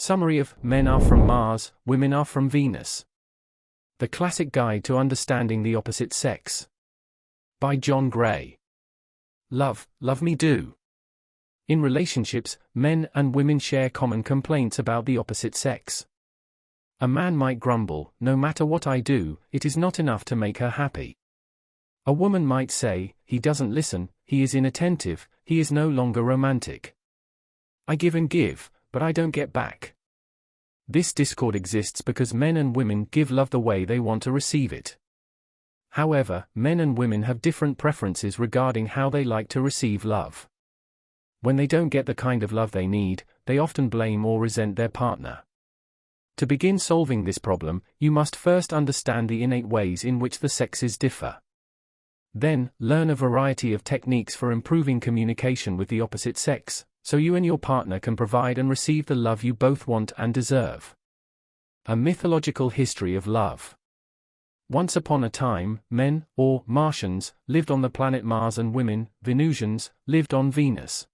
Summary of Men Are From Mars, Women Are From Venus. The Classic Guide to Understanding the Opposite Sex. By John Gray. Love me do. In relationships, men and women share common complaints about the opposite sex. A man might grumble, "No matter what I do, it is not enough to make her happy." A woman might say, "He doesn't listen, he is inattentive, he is no longer romantic. I give and give, but I don't get back." This discord exists because men and women give love the way they want to receive it. However, men and women have different preferences regarding how they like to receive love. When they don't get the kind of love they need, they often blame or resent their partner. To begin solving this problem, you must first understand the innate ways in which the sexes differ. Then, learn a variety of techniques for improving communication with the opposite sex, so you and your partner can provide and receive the love you both want and deserve. A mythological history of love. Once upon a time, men, or Martians, lived on the planet Mars and women, Venusians, lived on Venus.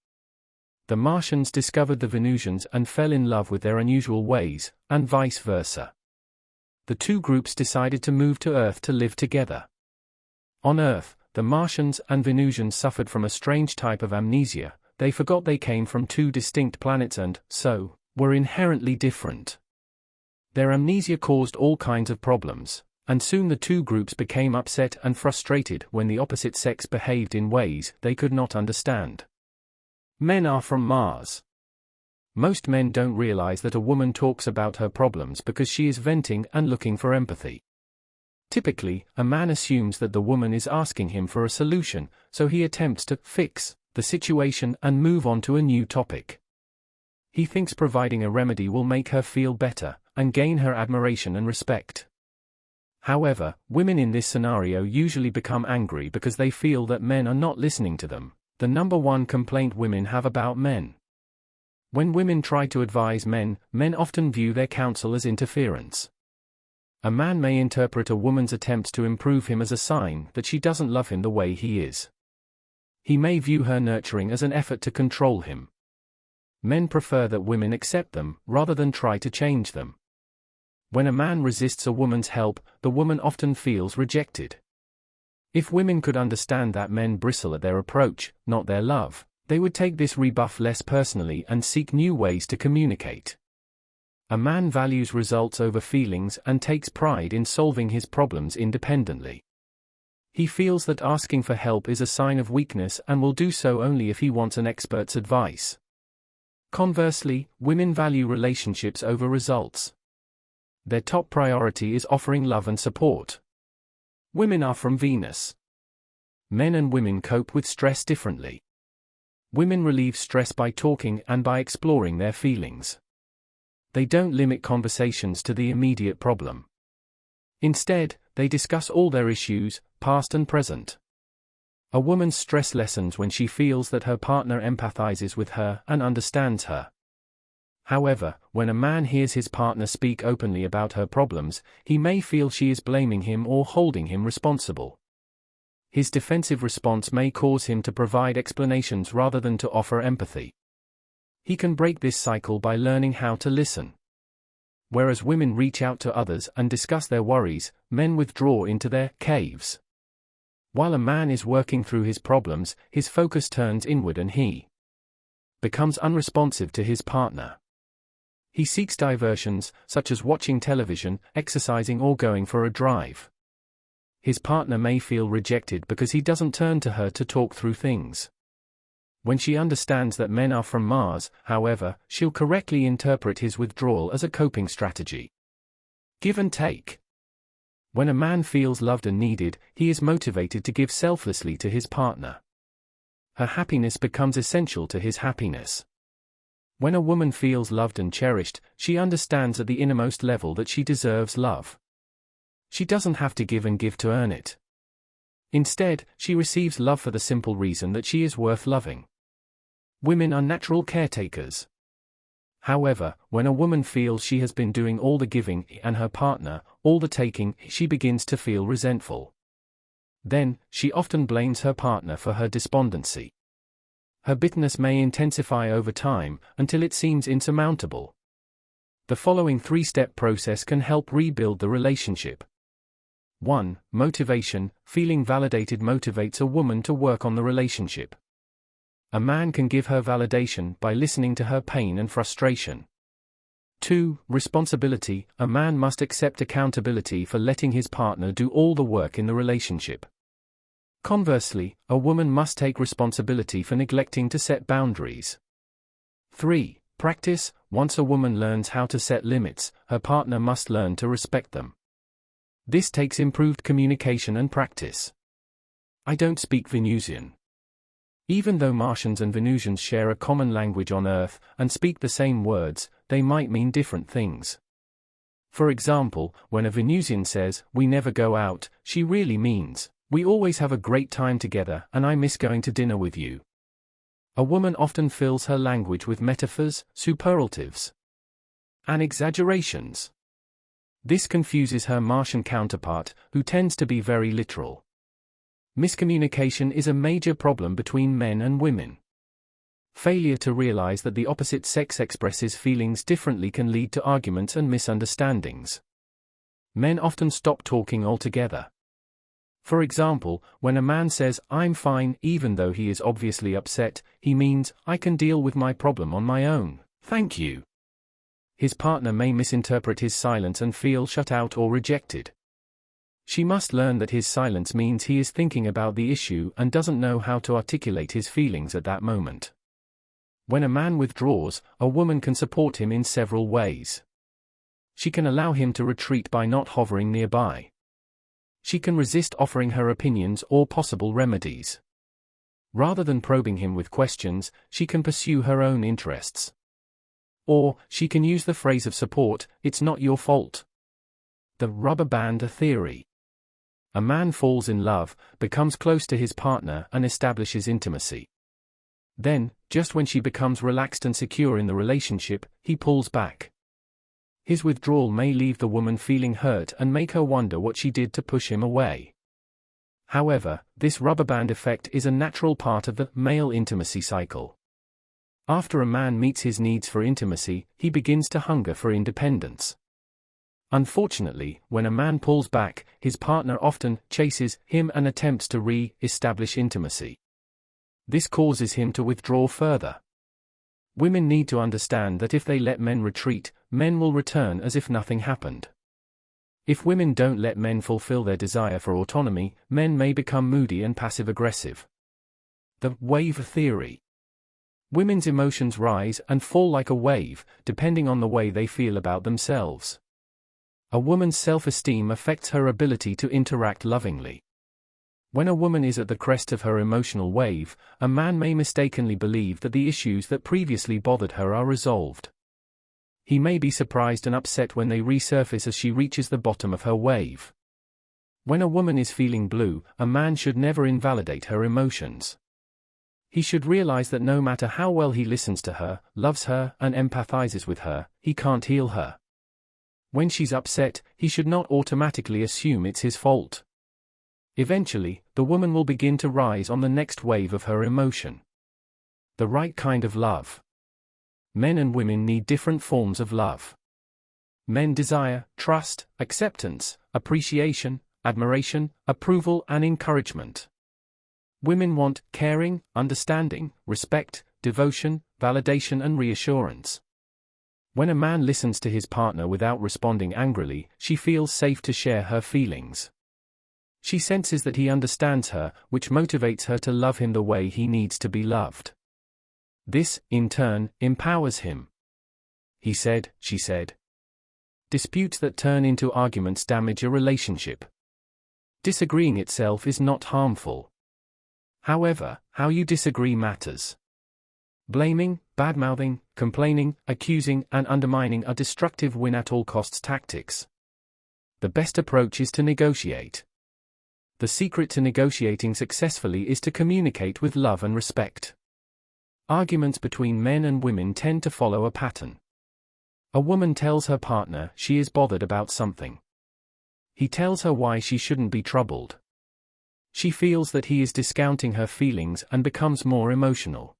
The Martians discovered the Venusians and fell in love with their unusual ways, and vice versa. The two groups decided to move to Earth to live together. On Earth, the Martians and Venusians suffered from a strange type of amnesia. They forgot they came from two distinct planets and, so, were inherently different. Their amnesia caused all kinds of problems, and soon the two groups became upset and frustrated when the opposite sex behaved in ways they could not understand. Men are from Mars. Most men don't realize that a woman talks about her problems because she is venting and looking for empathy. Typically, a man assumes that the woman is asking him for a solution, so he attempts to fix the situation and move on to a new topic. He thinks providing a remedy will make her feel better, and gain her admiration and respect. However, women in this scenario usually become angry because they feel that men are not listening to them, the number one complaint women have about men. When women try to advise men, men often view their counsel as interference. A man may interpret a woman's attempts to improve him as a sign that she doesn't love him the way he is. He may view her nurturing as an effort to control him. Men prefer that women accept them, rather than try to change them. When a man resists a woman's help, the woman often feels rejected. If women could understand that men bristle at their approach, not their love, they would take this rebuff less personally and seek new ways to communicate. A man values results over feelings and takes pride in solving his problems independently. He feels that asking for help is a sign of weakness and will do so only if he wants an expert's advice. Conversely, women value relationships over results. Their top priority is offering love and support. Women are from Venus. Men and women cope with stress differently. Women relieve stress by talking and by exploring their feelings. They don't limit conversations to the immediate problem. Instead, they discuss all their issues, past and present. A woman's stress lessens when she feels that her partner empathizes with her and understands her. However, when a man hears his partner speak openly about her problems, he may feel she is blaming him or holding him responsible. His defensive response may cause him to provide explanations rather than to offer empathy. He can break this cycle by learning how to listen. Whereas women reach out to others and discuss their worries, men withdraw into their caves. While a man is working through his problems, his focus turns inward and he becomes unresponsive to his partner. He seeks diversions, such as watching television, exercising or going for a drive. His partner may feel rejected because he doesn't turn to her to talk through things. When she understands that men are from Mars, however, she'll correctly interpret his withdrawal as a coping strategy. Give and take. When a man feels loved and needed, he is motivated to give selflessly to his partner. Her happiness becomes essential to his happiness. When a woman feels loved and cherished, she understands at the innermost level that she deserves love. She doesn't have to give and give to earn it. Instead, she receives love for the simple reason that she is worth loving. Women are natural caretakers. However, when a woman feels she has been doing all the giving and her partner, all the taking, she begins to feel resentful. Then, she often blames her partner for her despondency. Her bitterness may intensify over time, until it seems insurmountable. The following 3-step process can help rebuild the relationship. 1. Motivation. Feeling validated motivates a woman to work on the relationship. A man can give her validation by listening to her pain and frustration. 2. Responsibility. A man must accept accountability for letting his partner do all the work in the relationship. Conversely, a woman must take responsibility for neglecting to set boundaries. 3. Practice. Once a woman learns how to set limits, her partner must learn to respect them. This takes improved communication and practice. I don't speak Venusian. Even though Martians and Venusians share a common language on Earth and speak the same words, they might mean different things. For example, when a Venusian says, "We never go out," she really means, "We always have a great time together and I miss going to dinner with you." A woman often fills her language with metaphors, superlatives, and exaggerations. This confuses her Martian counterpart, who tends to be very literal. Miscommunication is a major problem between men and women. Failure to realize that the opposite sex expresses feelings differently can lead to arguments and misunderstandings. Men often stop talking altogether. For example, when a man says, "I'm fine," even though he is obviously upset, he means, "I can deal with my problem on my own, thank you." His partner may misinterpret his silence and feel shut out or rejected. She must learn that his silence means he is thinking about the issue and doesn't know how to articulate his feelings at that moment. When a man withdraws, a woman can support him in several ways. She can allow him to retreat by not hovering nearby. She can resist offering her opinions or possible remedies. Rather than probing him with questions, she can pursue her own interests. Or, she can use the phrase of support, "It's not your fault." The rubber band theory. A man falls in love, becomes close to his partner and establishes intimacy. Then, just when she becomes relaxed and secure in the relationship, he pulls back. His withdrawal may leave the woman feeling hurt and make her wonder what she did to push him away. However, this rubber band effect is a natural part of the male intimacy cycle. After a man meets his needs for intimacy, he begins to hunger for independence. Unfortunately, when a man pulls back, his partner often chases him and attempts to re-establish intimacy. This causes him to withdraw further. Women need to understand that if they let men retreat, men will return as if nothing happened. If women don't let men fulfill their desire for autonomy, men may become moody and passive-aggressive. The wave theory. Women's emotions rise and fall like a wave, depending on the way they feel about themselves. A woman's self-esteem affects her ability to interact lovingly. When a woman is at the crest of her emotional wave, a man may mistakenly believe that the issues that previously bothered her are resolved. He may be surprised and upset when they resurface as she reaches the bottom of her wave. When a woman is feeling blue, a man should never invalidate her emotions. He should realize that no matter how well he listens to her, loves her, and empathizes with her, he can't heal her. When she's upset, he should not automatically assume it's his fault. Eventually, the woman will begin to rise on the next wave of her emotion. The right kind of love. Men and women need different forms of love. Men desire trust, acceptance, appreciation, admiration, approval, and encouragement. Women want caring, understanding, respect, devotion, validation, and reassurance. When a man listens to his partner without responding angrily, she feels safe to share her feelings. She senses that he understands her, which motivates her to love him the way he needs to be loved. This, in turn, empowers him. He said, she said. Disputes that turn into arguments damage a relationship. Disagreeing itself is not harmful. However, how you disagree matters. Blaming, badmouthing, complaining, accusing, and undermining are destructive win-at-all-costs tactics. The best approach is to negotiate. The secret to negotiating successfully is to communicate with love and respect. Arguments between men and women tend to follow a pattern. A woman tells her partner she is bothered about something. He tells her why she shouldn't be troubled. She feels that he is discounting her feelings and becomes more emotional.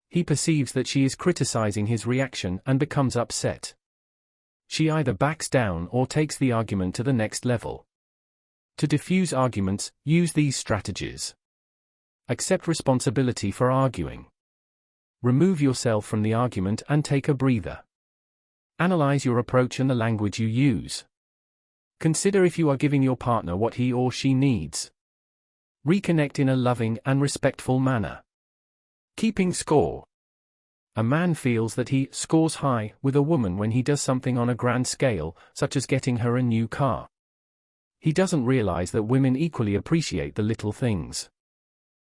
He perceives that she is criticizing his reaction and becomes upset. She either backs down or takes the argument to the next level. To diffuse arguments, use these strategies. Accept responsibility for arguing. Remove yourself from the argument and take a breather. Analyze your approach and the language you use. Consider if you are giving your partner what he or she needs. Reconnect in a loving and respectful manner. Keeping score. A man feels that he scores high with a woman when he does something on a grand scale, such as getting her a new car. He doesn't realize that women equally appreciate the little things.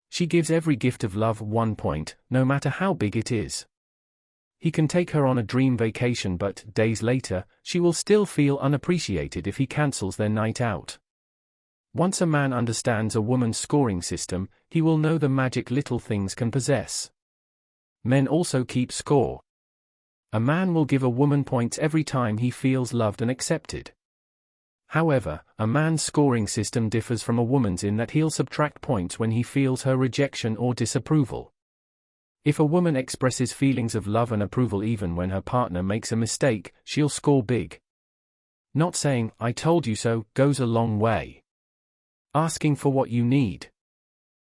She gives every gift of love 1 point, no matter how big it is. He can take her on a dream vacation, but days later, she will still feel unappreciated if he cancels their night out. Once a man understands a woman's scoring system, he will know the magic little things can possess. Men also keep score. A man will give a woman points every time he feels loved and accepted. However, a man's scoring system differs from a woman's in that he'll subtract points when he feels her rejection or disapproval. If a woman expresses feelings of love and approval even when her partner makes a mistake, she'll score big. Not saying, "I told you so," goes a long way. Asking for what you need.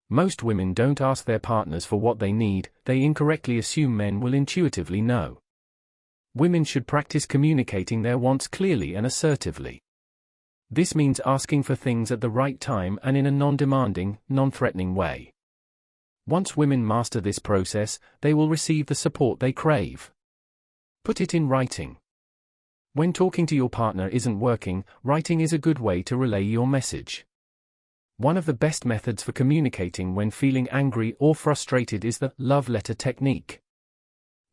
Most women don't ask their partners for what they need, they incorrectly assume men will intuitively know. Women should practice communicating their wants clearly and assertively. This means asking for things at the right time and in a non-demanding, non-threatening way. Once women master this process, they will receive the support they crave. Put it in writing. When talking to your partner isn't working, writing is a good way to relay your message. One of the best methods for communicating when feeling angry or frustrated is the love letter technique.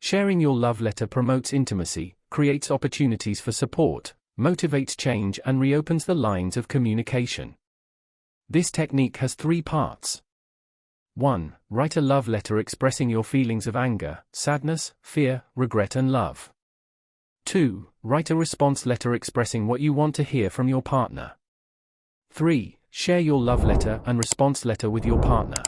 Sharing your love letter promotes intimacy, creates opportunities for support, motivates change and reopens the lines of communication. This technique has 3 parts. 1. Write a love letter expressing your feelings of anger, sadness, fear, regret and love. 2. Write a response letter expressing what you want to hear from your partner. 3. Share your love letter and response letter with your partner.